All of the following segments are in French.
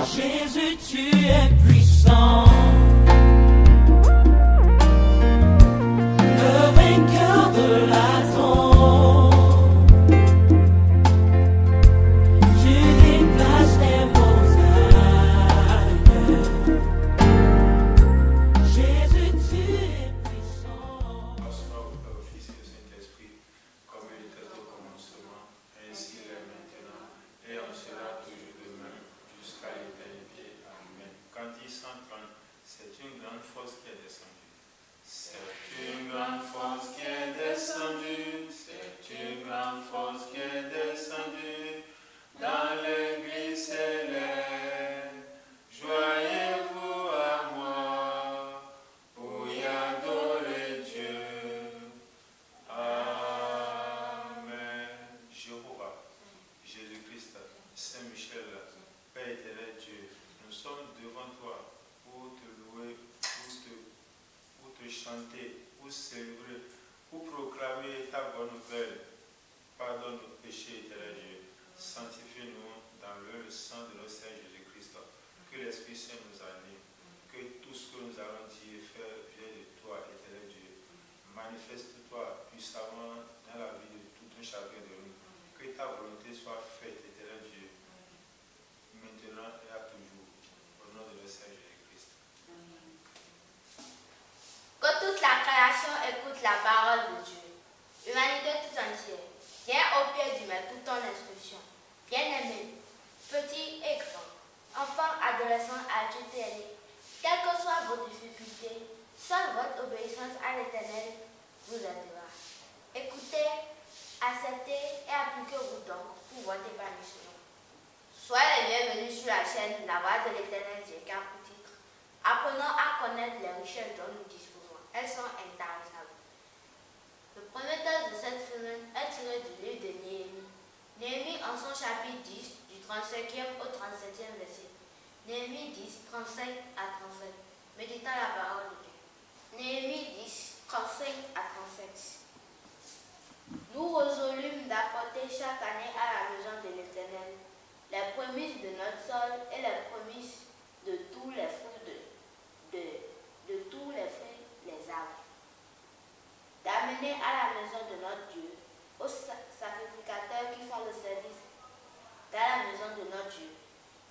Jésus, tu es puissant. Le vainqueur de la tombe. Tu déplaces les montagnes. Jésus, tu es puissant. Bonsoir au Père, au Fils et au Saint-Esprit, comme il était au commencement, ainsi il est maintenant, et en sera toujours demain, jusqu'à l'éternité. Amen. Cantique 130, c'est une grande force qui est descendue. C'est une grande force qui est descendue, c'est une grande force qui est descendue dans l'église céleste. Joignez-vous à moi pour y adorer Dieu. Amen. Jéhovah, Jésus-Christ, Saint-Michel, Père éternel Dieu, nous sommes devant toi pour te louer, pour te chanter, pour célébrer, pour proclamer ta bonne nouvelle. Pardonne nos péchés, éternel Dieu. Sanctifie-nous dans le sang de notre Seigneur Jésus-Christ. Que l'Esprit Saint nous anime. Que tout ce que nous allons dire et faire vienne de toi, éternel Dieu. Manifeste-toi puissamment dans la vie de tout un chacun de nous. Que ta volonté soit faite, éternel Dieu, maintenant et à toujours. Au nom de notre Seigneur Jésus-Christ. Que toute la création écoute la parole de Dieu. Humanité tout entière, viens au pied du maître pour ton instruction. Bien-aimés, petits et grands, enfants, adolescents, adultes et aînés, quelles que soient vos difficultés, seule votre obéissance à l'Éternel vous aidera. Écoutez, acceptez et appliquez-vous donc pour votre épanouissement. Soyez les bienvenus sur la chaîne La Voix de l'Éternel Dieu qui a pour titre Apprenons à connaître les richesses dont nous disposons. Elles sont intarissables. Le premier texte de cette semaine est tiré du livre de Néhémie. Néhémie en son chapitre 10, du 35e au 37e verset. Néhémie 10, 35 à 37. Méditant la parole de Dieu. Néhémie 10, 35 à 37. Nous résolûmes d'apporter chaque année à la maison de l'Éternel les prémices de notre sol et les prémices de tous les fruits de tous les fruits des arbres. D'amener à la maison de notre Dieu, aux sacrificateurs qui font le service dans la maison de notre Dieu,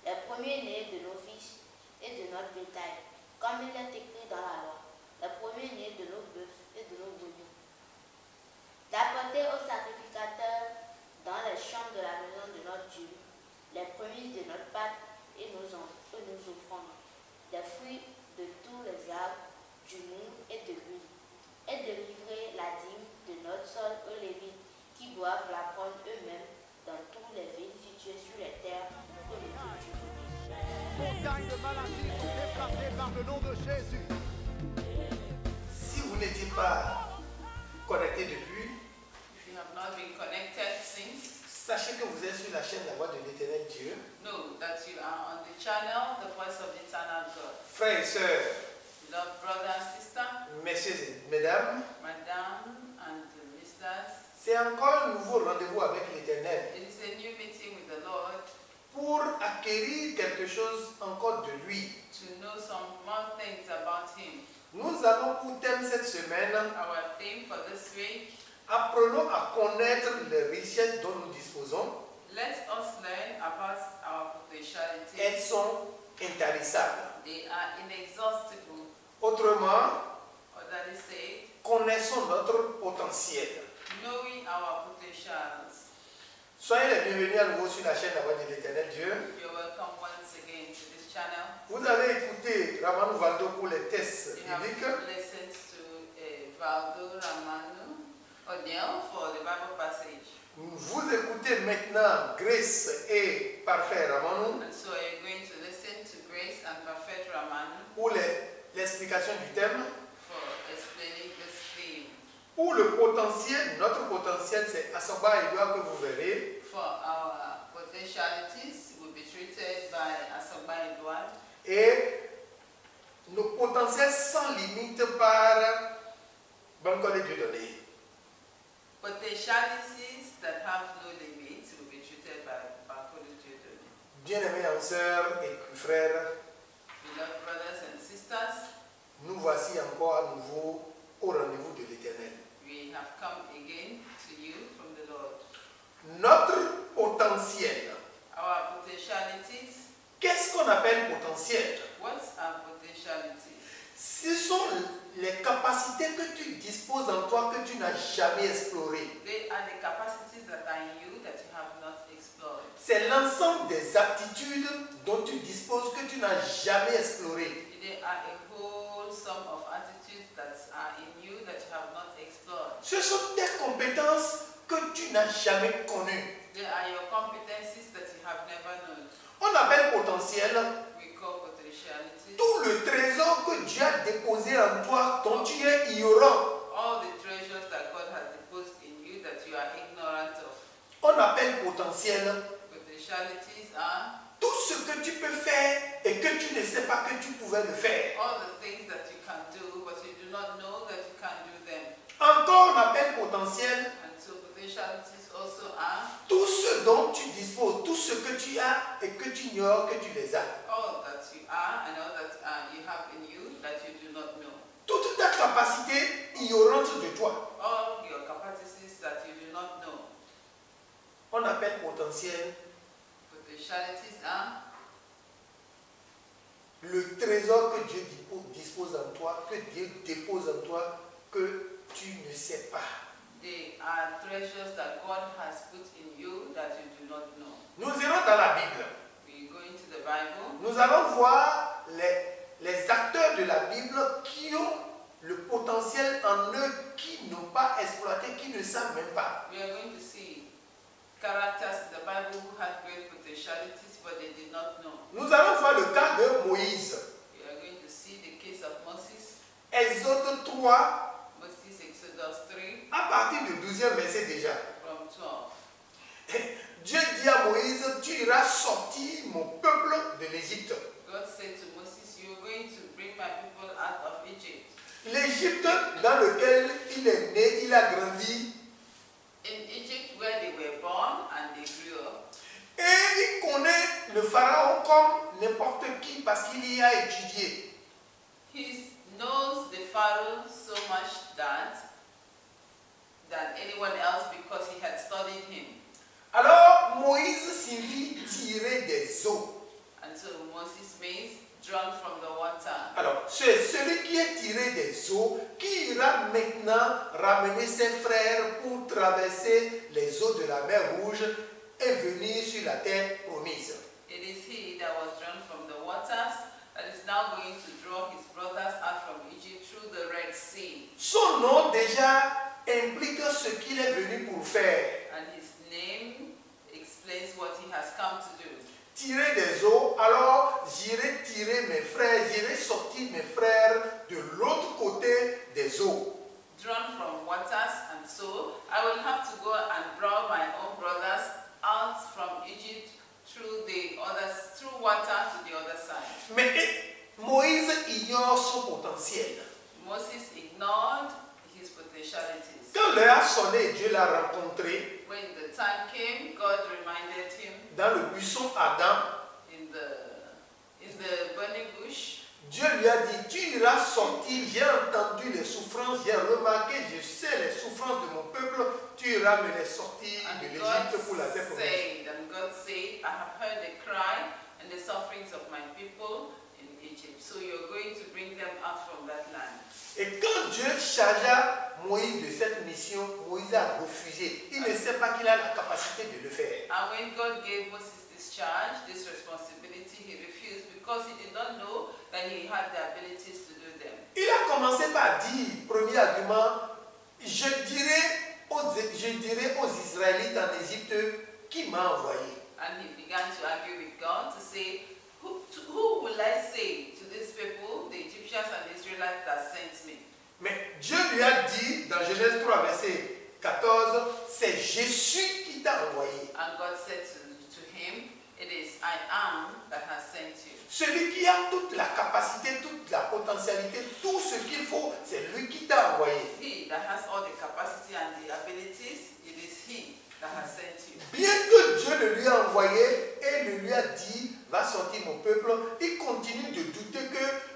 les premiers-nés de nos fils et de notre bétail, comme il est écrit dans la loi, les premiers-nés de nos bœufs et de nos brebis. D'apporter aux sacrificateurs dans les chambres de la maison de notre Dieu les prémices de notre pâte et nos offrandes, des fruits de tous les arbres, du mou et de l'huile, et de livrer la dîme de notre sol aux Lévites, qui doivent la prendre eux-mêmes dans toutes les villes situées sur les terres que le Dieu. Montagnes de maladies sont déplacées par le nom de Jésus. Si vous n'étiez pas connecté depuis, If you have not been connected since, sachez que vous êtes sur la chaîne La Voix de l'Éternel Dieu. know that you are on the channel, the voice of the eternal God. Frères et sœurs, Beloved brother and sister, messieurs et mesdames, madam and misters, c'est encore un nouveau rendez-vous avec l'Éternel it is a new meeting with the Lord pour acquérir quelque chose encore de lui. to know some more things about Him. Nous avons pour thème cette semaine, Our theme for this week, apprenons à connaître les richesses dont nous disposons. let us learn about our Elles potentialities. sont intarissables. They are inexhaustible. Autrement, Otherly said, connaissons notre potentiel. knowing our potentials. Soyez les bienvenus à nouveau sur la chaîne La Voix de l'Éternel Dieu. You're welcome once again to this channel. Vous avez écouté Ramon Valdo pour les tests You have bibliques. listened to Valdo Ramanu O'Neill for the Bible passage. Vous écoutez maintenant Grace et Parfait Ramon And so you're going to listen to Grace and Perfect Ramanu pour l'explication du thème. for explaining this theme. Pour le potentiel, notre potentiel c'est Asamba Edouard que vous verrez. For our potentialities will be treated by Asogba Edouard. Et nos potentiels sans limite par Bankole Dieudonné. Potentialities that have no limits will be treated by Bakolo Dieudonné. Bien-aimés en sœurs et frères, Beloved brothers and sisters, nous voici encore à nouveau au rendez-vous de l'Éternel. we have come again to you from the Lord. Notre potentiel. Our potentialities, Qu'est-ce qu'on appelle potentiel? what's our potentialities? Ce sont les capacités que tu disposes en toi que tu n'as jamais explorées. They are the capacities that are in you that you have not explored. C'est l'ensemble des aptitudes dont tu disposes que tu n'as jamais explorées. They are a whole sum of attitudes that are in you that you have not explored. Ce sont tes compétences que tu n'as jamais connues. They are your competencies that you have never known. On appelle potentiel We call potentialities. tout le trésor que Dieu a déposé en toi dont tu es ignorant. All the treasures that God has deposited in you that you are ignorant of. On appelle potentiel Potentialities are tout ce que tu peux faire et que tu ne sais pas que tu pouvais le faire. all the things that you can do, but you do not know that you can do them. Encore on appelle potentiel And so potentialities also are tout ce dont tu disposes, tout ce que tu as et que tu ignores que tu les as. all that you are and all that you have in you that you do not know. Toute ta capacité ignorante de toi. All your capacities that you do not know. On appelle potentiel Potentialities are le trésor que Dieu dispose en toi, que Dieu dépose en toi, que tu ne sais pas. they are treasures that God has put in you that you do not know. Nous irons dans la Bible. We go into the Bible. Nous allons voir les acteurs de la Bible qui ont le potentiel en eux, qui n'ont pas exploité, qui ne savent même pas. We are going to see characters in the Bible who had great potentialities but they did not know. Nous allons voir le cas de Moïse. We are going to see the case of Moses. Exode 3, Moses, Exodus 3 à partir du 12e verset déjà. from 12. Dieu dit à Moïse, tu iras sortir mon peuple de l'Égypte. God said to Moses, you are going to bring my people out of Egypt. L'Égypte dans lequel il est né, il a grandi. In Egypt where they were born and they grew up. Et il connaît le pharaon comme n'importe qui parce qu'il y a étudié. He knows the Pharaoh so much than anyone else because he had studied him. Alors Moïse signifie tirer des eaux. And so Moses means drawn from the water. Alors c'est celui qui est tiré des eaux qui ira maintenant ramener ses frères pour traverser les eaux de la mer Rouge et venir sur la terre promise. It is he that was drawn from the waters that is now going to draw his brothers out from Egypt through the Red Sea. Son nom déjà implique ce qu'il est venu pour faire. And his name explains what he has come to do. Tirer des eaux, alors j'irai tirer mes frères, j'irai sortir mes frères de l'autre côté des eaux. Drawn from waters, and so I will have to go and draw my own brothers out from Egypt through water to the other side. Mais Moïse ignore son potentiel. Moses ignored his potentialities. Quand l'heure a sonné, Dieu l'a rencontré When the time came, God reminded him dans le buisson Adam. in the burning bush. Dieu lui a dit, tu iras sortir, j'ai entendu les souffrances, j'ai remarqué, je sais les souffrances de mon peuple, tu iras me les sortir de And God l'Égypte pour la terre promise. God said, I have heard the cry and the sufferings of my people in Egypt. So you're going to bring them out from that land. Et quand Dieu chargea Moïse de cette mission, Moïse a refusé. Il ne sait pas qu'il a la capacité de le faire. And when God gave Moses this charge, this responsibility, he refused because he did not know that he had the abilities to do them. Il a commencé par dire, premier argument, je dirai aux Israélites en Égypte qui m'a envoyé. And he began to argue with God to say, who will I say to these people, the Egyptians and the Israelites that sent me? Mais Dieu lui a dit dans Genèse 3, verset 14, c'est Jésus qui t'a envoyé. And God said to him, it is I am that has sent you. Celui qui a toute la capacité, toute la potentialité, tout ce qu'il faut, c'est lui qui t'a envoyé. He that has all the capacity and the abilities, it is he that has sent you. Bien que Dieu le lui a envoyé, et il lui a dit, va sortir mon peuple, il continue de douter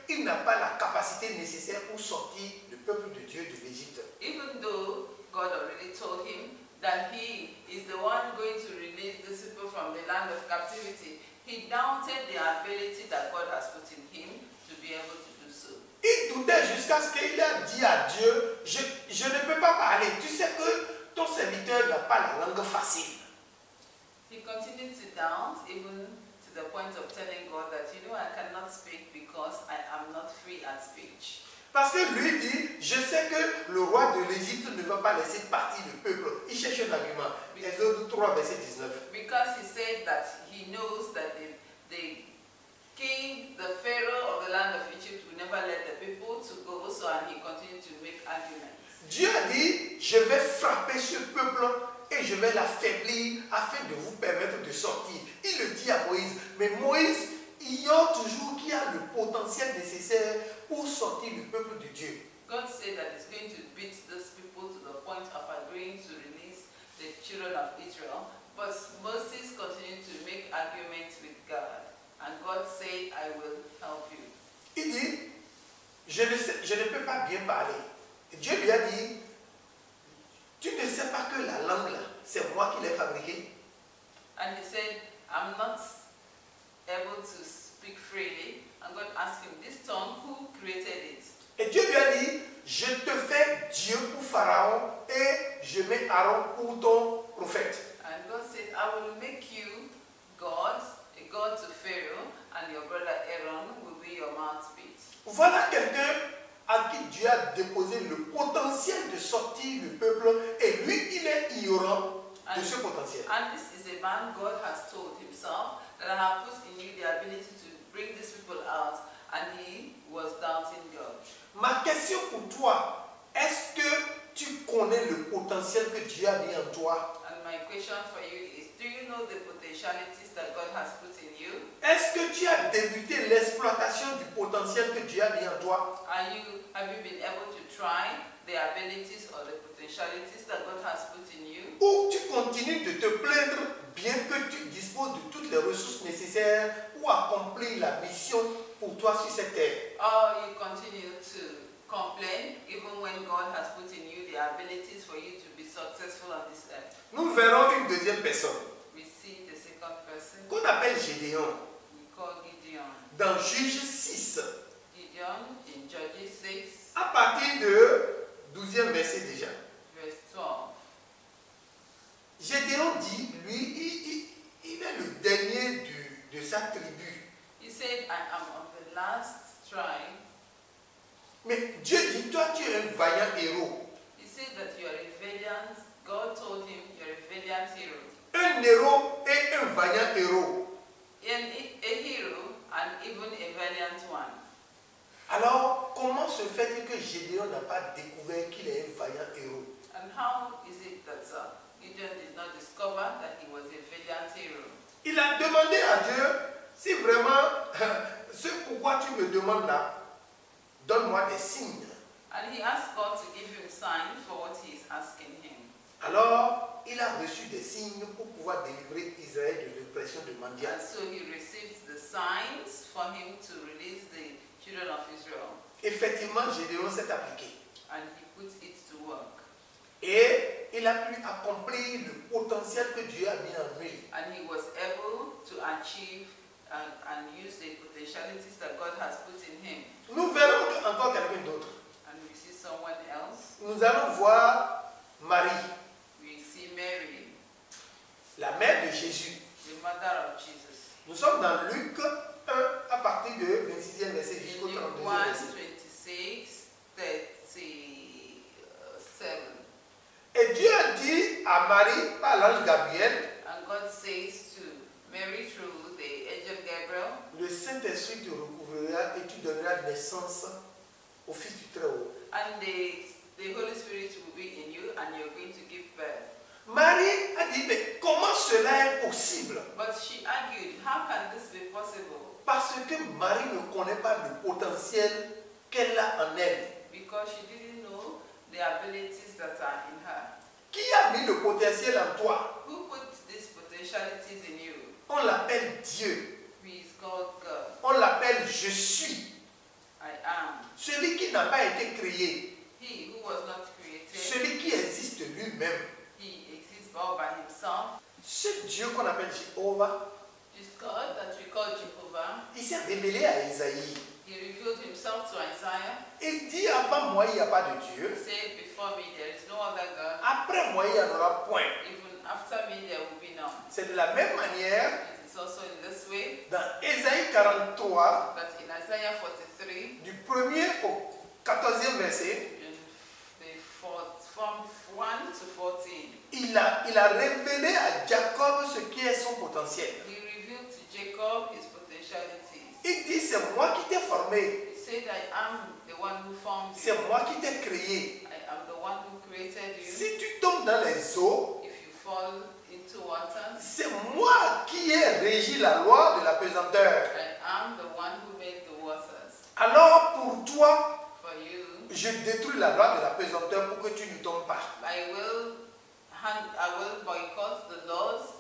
qu'il n'a pas la capacité nécessaire pour sortir le peuple de Dieu de l'Égypte. Even though God already told him that he is the one going to release these people from the land of captivity, he doubted the ability that God has put in him to be able to do so. Il doutait jusqu'à ce qu'il a dit à Dieu, je ne peux pas parler. Tu sais que ton serviteur n'a pas la langue facile. He continued to doubt, even to the point of telling God that, you know, I cannot speak because I am not free at speech. Parce que lui dit, je sais que le roi de l'Égypte ne va pas laisser partir le peuple. Il cherche un argument. Exode 3, verset 19. Because he said that he knows that the king, the pharaoh of the land of Egypt will never let the people to go, so and he continued to make arguments. Dieu a dit, je vais frapper ce peuple et je vais l'affaiblir afin de vous permettre de sortir. Il le dit à Moïse, mais Moïse ignore toujours qu'il y a le potentiel nécessaire pour sortir le peuple de Dieu. God said that he's going to beat those people to the point of agreeing to release the children of Israel, but Moses continued to make arguments with God, and God said, I will help you. Il dit, je ne peux pas bien parler. Et Dieu lui a dit, tu ne sais pas que la langue là, c'est moi qui l'ai fabriquée. And he said, I'm not able to speak freely. And God asked him, this tongue, who created it? Et Dieu lui a dit, je te fais Dieu pour Pharaon et je mets Aaron pour ton prophète. And God said, I will make you God, a God to Pharaoh, and your brother Aaron will be your mouthpiece. Voilà quelqu'un à qui Dieu a déposé le potentiel de sortir le peuple et lui, il est ignorant de ce potentiel. And this is a man God has told himself that I have put in you the ability to bring these people out, and he was doubting God. Ma question pour toi, est-ce que tu connais le potentiel que Dieu a mis en toi? And my question for you is, do you know the potentialities that God has put in you? Est-ce que tu as débuté l'exploitation du potentiel que Dieu a mis en toi? Have you been able to try the abilities or the potentialities that God has put in you? Ou tu continues de te plaindre bien que tu disposes de toutes les ressources nécessaires pour accomplir la mission pour toi sur cette terre? Or you continue to complain even when God has put in you the abilities for you to be successful on this earth? Nous verrons une deuxième personne We see the second person. qu'on appelle Gédéon We call Gideon. dans Juge 6 Gideon in Judges 6, à partir de 12e verset déjà. verse 12. Gédéon dit, lui, il est le dernier de sa tribu. He said, I am of the last tribe. Mais Dieu dit, toi tu es un vaillant héros. He said that you are a valiant. God told him you're a valiant hero. Un héros et un vaillant héros. A hero and even a valiant one. Alors, comment se fait-il que Gédéon n'a pas découvert qu'il est un vaillant héros? And how is it that Gideon did not discover that he was a valiant hero? Il a demandé à Dieu, si vraiment, ce pourquoi tu me demandes là, donne-moi des signes. And he asked God to give him signs for what he is asking him. Alors, il a reçu des signes pour pouvoir délivrer Israël de l'oppression de Mandia. And so he received the signs for him to release the children of Israel. Effectivement, Gédéon s'est appliqué. And he put it to work. Et il a pu accomplir le potentiel que Dieu a mis en lui. And he was able to achieve and use the potentialities that God has put in him. Nous verrons encore quelqu'un d'autre. And we see someone else. Nous allons voir Marie, We see Mary, la mère de Jésus. the mother of Jesus. Nous sommes dans Luc 1 à partir de 26e verset jusqu'au Luke 32e 1, verset. 26, 37. Et Dieu a dit à Marie par l'ange Gabriel, And God says to Mary through the angel Gabriel, le Saint-Esprit te recouvrira et tu donneras naissance au Fils du Très-Haut. and the Holy Spirit will be in you, and you're going to give birth. Marie a dit, mais comment cela est possible? But she argued, how can this be possible? Parce que Marie ne connaît pas le potentiel qu'elle a en elle. Because she didn't know the abilities that are in her. Qui a mis le potentiel en toi? Who put these potentialities in you? On l'appelle Dieu. He is called God. On l'appelle je suis. I am. Celui qui n'a pas été créé. He who was not created, Celui qui existe lui-même. he exists all by himself. Ce Dieu qu'on appelle Jéhovah, This God that we call Jehovah, il s'est révélé à Isaïe. he revealed himself to Isaiah. Il dit avant moi il n'y a pas de He Dieu. said, before me there is no other God. Après moi il n'y en aura point. Even after me there will be none. C'est de la même manière It is also in this way dans Ésaïe 43, that in Isaiah 43, du 1er au 14e verset, in from 1 to 14, il a révélé à Jacob ce qui est son potentiel. he revealed to Jacob his potentialities. Il dit c'est moi qui t'ai formé, He said, I am the one who formed you. c'est moi qui t'ai créé. I am the one who created you. Si tu tombes dans les eaux, If you fall into waters, c'est moi qui ai régi la loi de la pesanteur. I am the one who made the waters. Alors pour toi, For you, je détruis la loi de la pesanteur pour que tu ne tombes pas. I will boycott the laws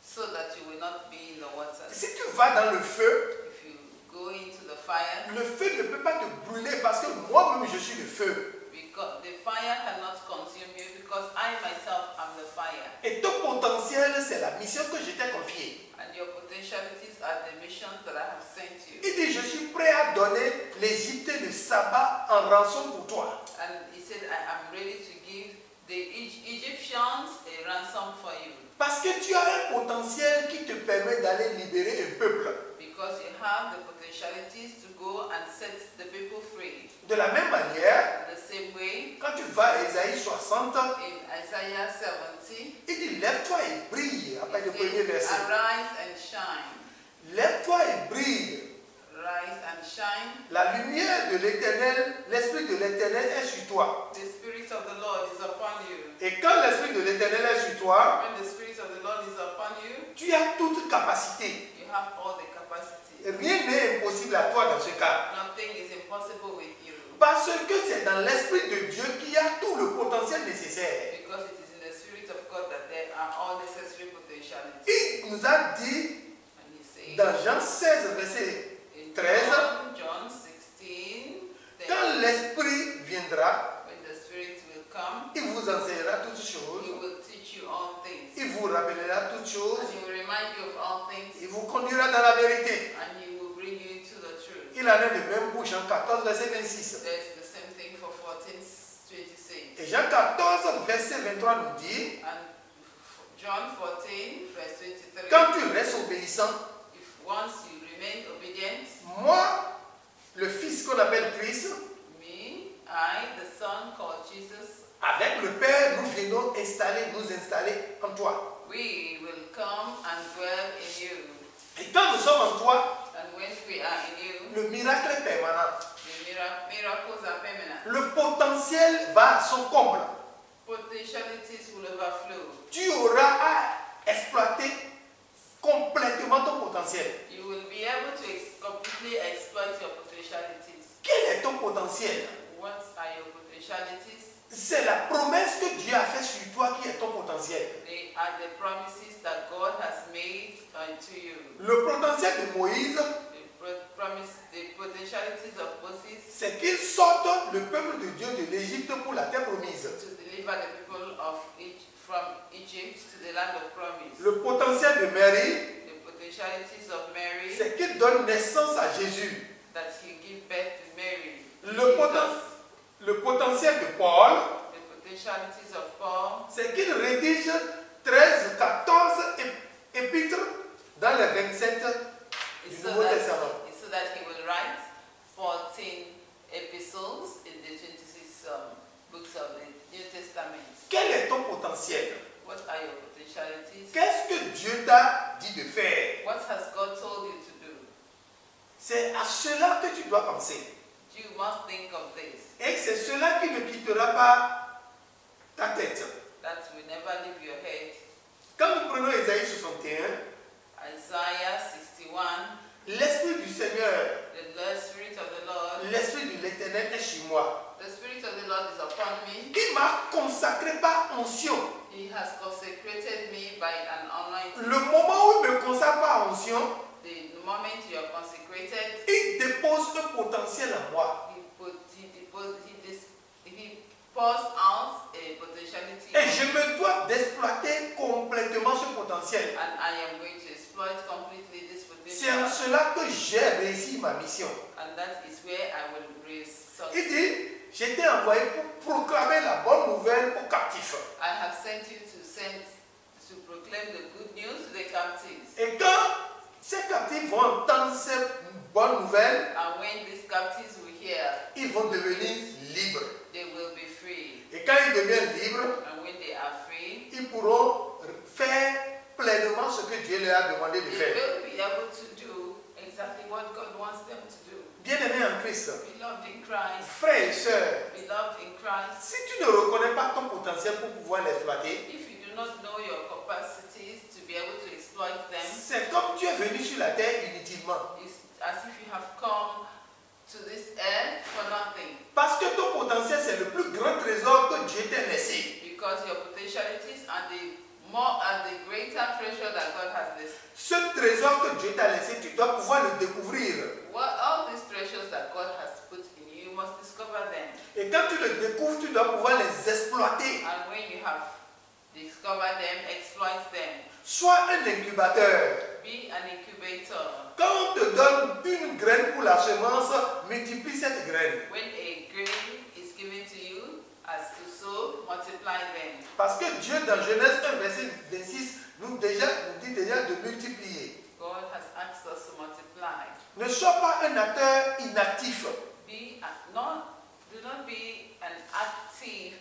so that you will not be in the waters. Si tu vas dans le feu, If you go into the fire, le feu ne peut pas te brûler parce que moi-même je suis le feu. because the fire cannot consume you, because I myself am the fire. Et ton potentiel, c'est la mission que je t'ai confiée. And your potentialities are the missions that I have sent you. Il dit, je suis prêt à donner l'Égypte de Saba en rançon pour toi. And he said, I am ready to give the Egyptians a ransom for you. Parce que tu as un potentiel qui te permet d'aller libérer un peuple. Because you have the potentialities to go and set the people free. De la même manière, In the same way, quand tu vas à Ésaïe 60, in Isaiah 70, il dit, lève-toi et brille, après le it premier says, verset. arise and shine. Lève-toi et brille. Rise and shine. La lumière de l'Éternel, l'Esprit de l'Éternel est sur toi. The Spirit of the Lord is upon you. Et quand l'Esprit de l'Éternel est sur toi, When the Spirit of the Lord is upon you, tu as toute capacité. you have all the capacity. Rien n'est impossible à toi dans ce cas. Nothing is impossible with you. Parce que c'est dans l'Esprit de Dieu qu'il y a tout le potentiel nécessaire. Because it is in the Spirit of God that there are all necessary potentialities. Il nous a dit And he says, dans Jean 16, verset in 13, John 16, quand l'Esprit viendra, when the Spirit will come, il vous enseignera toutes he choses, will teach you all things. il vous rappellera toutes choses, And he will remind you of all things. il vous conduira dans la vérité. And he will bring you into the truth. Il en est de même pour Jean 14, verset 26. There's the same thing for 14:26. Et Jean 14, verset 23 nous dit, And John 14, verse 23. quand tu restes obéissant, If once you remain obedient, moi, le Fils qu'on appelle Christ, me, I, the Son called Jesus, avec le Père, nous venons nous installer en toi. we will come and dwell in you. Et quand nous sommes en toi, And when we are in you, le miracle est permanent. the miracles are permanent. Le potentiel va à son comble. Potentialities will overflow. Tu auras à exploiter complètement ton potentiel. You will be able to completely exploit your potentialities. Quel est ton potentiel? What are your potentialities? C'est la promesse que Dieu a faite sur toi qui est ton potentiel. They are the promises that God has made unto you. Le potentiel de Moïse, The potentialities of Moses c'est qu'il sorte le peuple de Dieu de l'Égypte pour la terre promise. to deliver the people of from Egypt to the land of promise. Le potentiel de Marie, The potentialities of Mary, c'est qu'il donne naissance à Jésus. that he give birth to Mary. Le potentiel de Paul, The potentialities of Paul, c'est qu'il rédige 13, 14 épîtres dans les 27 du is Nouveau Testament. so that he will write 14 epistles in the 26 books of the New Testament. Quel est ton potentiel? What are your potentialities? Qu'est-ce que Dieu t'a dit de faire? What has God told you to do? C'est à cela que tu dois penser. You must think of this. Et c'est cela qui ne quittera pas ta tête. That will never leave your head. Quand nous prenons Ésaïe 61, Isaiah 61, l'Esprit du Seigneur, the Spirit of the Lord, l'Esprit de l'Éternel est sur moi. the Spirit of the Lord is upon me. Il m'a consacré par onction. He has consecrated me by an anointing. Le moment où il me consacre par dépose un potentiel en moi. He pours out a potentiality. Et je me dois d'exploiter complètement ce potentiel. And I am going to exploit completely this C'est en potential. cela que j'ai réussi ma mission. And that is where I will Il succeed. dit, j'étais envoyé pour proclamer la bonne nouvelle aux captifs. I have sent you to proclaim the good news to the captives. Et quand ces captifs vont entendre cette bonne nouvelle, And when these captives will hear, ils vont devenir libres. they will be free. Et quand ils deviennent libres, And when they are free, ils pourront faire pleinement ce que Dieu leur a demandé de they faire. will be able to do exactly what God wants them to do. Bien-aimés en Christ, Beloved in Christ, frères et sœurs, beloved in Christ, si tu ne reconnais pas ton potentiel pour pouvoir l'exploiter, if you do not know your capacities to be able to exploit them, c'est comme tu es venu sur la terre inutilement. it's as if you have come to this earth for nothing. Parce que ton potentiel, c'est le plus grand trésor que Dieu t'a laissé. Because your potentialities are the greater treasure that God has this. Ce trésor que Dieu t'a laissé, tu dois pouvoir le découvrir. All these treasures that God has put in you, you must discover them. Et quand tu le découvres, tu dois pouvoir les exploiter. And when you have discovered them, exploit them. Sois un incubateur. Be an incubator. Quand on te donne une graine pour la semence, multiplie cette graine. When a grain is given to you as to sow, multiply them. Parce que Dieu, dans Genèse 1, verset 26, nous dit déjà de multiplier. God has asked us to multiply. Ne sois pas un acteur inactif. Do not be an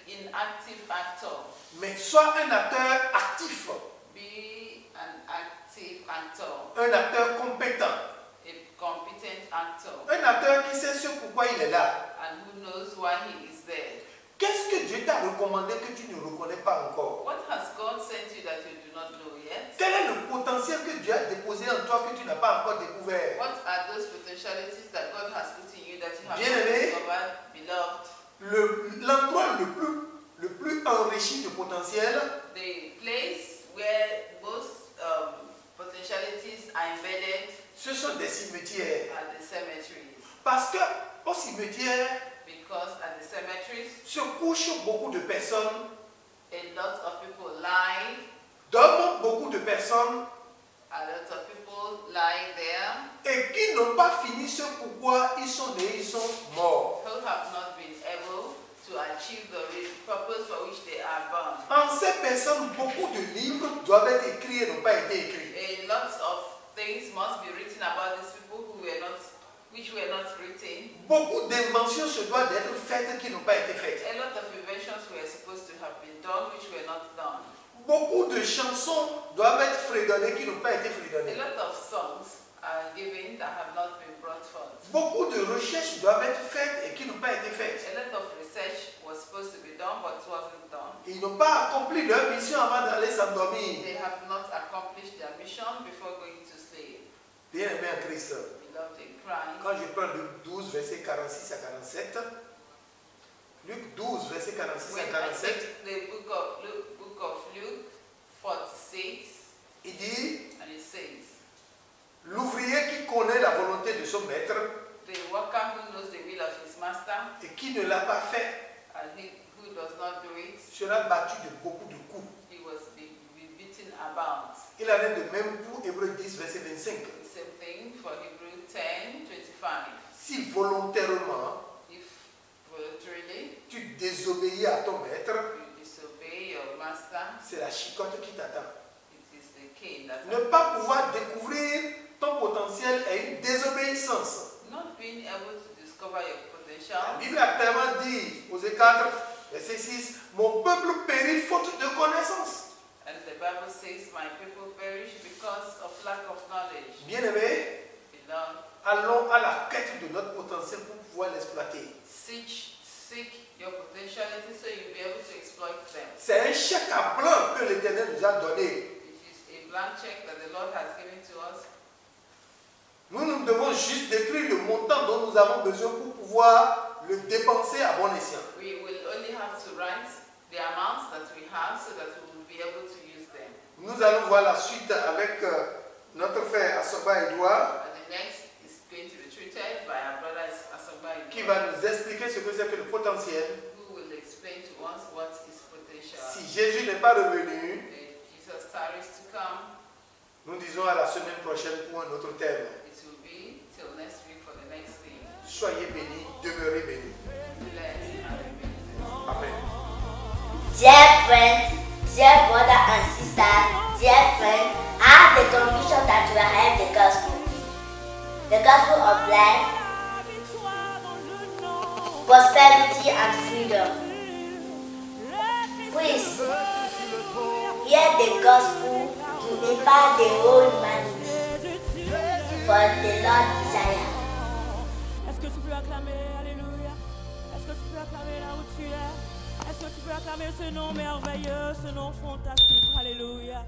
inactive actor. Mais sois un acteur actif. Be an active actor. Un acteur compétent. A competent actor. Un acteur qui sait ce pourquoi il est là. And who knows why he is there. Qu'est-ce que Dieu t'a recommandé que tu ne reconnais pas encore? What has God sent you that you do not know yet? Quel est le potentiel que Dieu a déposé en toi que tu n'as pas encore découvert? What are those potentialities that God has put in you that you have not Bien-aimé, discovered, beloved? L'endroit le plus enrichi de potentiel, The place where most potentialities are embedded ce sont des cimetières. are the cemeteries. Parce que au cimetière Because at the cemeteries, se couchent beaucoup de personnes, a lot of people lie, dorment beaucoup de personnes a lot of people lie there et qui n'ont pas fini ce pourquoi ils sont nés, ils sont morts. who have not been able to achieve the purpose for which they are born. En ces personnes, beaucoup de livres doivent être écrits et n'ont pas été écrits. A lot of things must be written about these people which were not written. Beaucoup d'inventions se doivent d'être faites qui n'ont pas été faites. A lot of inventions were supposed to have been done which were not done. Beaucoup de chansons doivent être fredonnées qui n'ont pas été A fredonnées. lot of songs are given that have not been brought forth. Beaucoup de recherches doivent être faites et qui n'ont pas été faites. A lot of research was supposed to be done but wasn't done. Ils n'ont pas accompli leur mission avant d'aller s'endormir. They have not accomplished their mission before going to sleep. Bien-aimé en Christ, Beloved in Christ. quand je prends Luc 12, verset 46 à 47, Luc 12, verset 46 When à I 47, take the book of Luke 46, il dit, and it says, l'ouvrier qui connaît la volonté de son maître the worker who knows the will of his master et qui ne l'a pas fait and he who does not do it, sera battu de beaucoup de coups. he was be beaten about. Il en est de même pour Hébreux 10, verset 25. The same thing for Hebrew 10:25. Si volontairement If voluntarily tu désobéis à ton maître, you disobey your master, c'est la chicotte qui t'attend. it is the cane that Ne pas pouvoir découvrir ton potentiel est une désobéissance. not being able to discover your La potential. Bible a clairement dit, Osée 4, verset 6, mon peuple périt faute de connaissance. And the Bible says, my people perish because of lack of knowledge. Bien-aimés, Beloved, allons à la quête de notre potentiel pour pouvoir l'exploiter. seek your potentiality so you'll be able to exploit them. C'est un chèque à blanc que l'Éternel nous a donné. It is a blank check that the Lord has given to us. Nous devons juste décrire le montant dont nous avons besoin pour pouvoir le dépenser à bon escient. We will only have to write the amounts that we have so that we will be able to use them. Nous allons voir la suite avec notre frère Asoba Edouard. And the next is going to be treated presented by our brother Asagba qui va nous expliquer ce que c'est que le potentiel. who will explain to us what is potential. Si Jésus n'est pas revenu, If Jesus tarries to come, nous disons à la semaine prochaine pour un autre thème. it will be till next week for the next thing. Soyez bénis, demeurez bénis. Blessed and remain blessed. Amen. Dear friends, dear brother and sister, dear friend, I have the conviction that you have the gospel of life, prosperity and freedom. Please, hear the gospel to impact the whole humanity, for the Lord desire. Est-ce que tu peux acclamer, alléluia? Est-ce que tu peux acclamer là où tu es? Est-ce que tu peux acclamer ce nom merveilleux, ce nom fantastique, alléluia?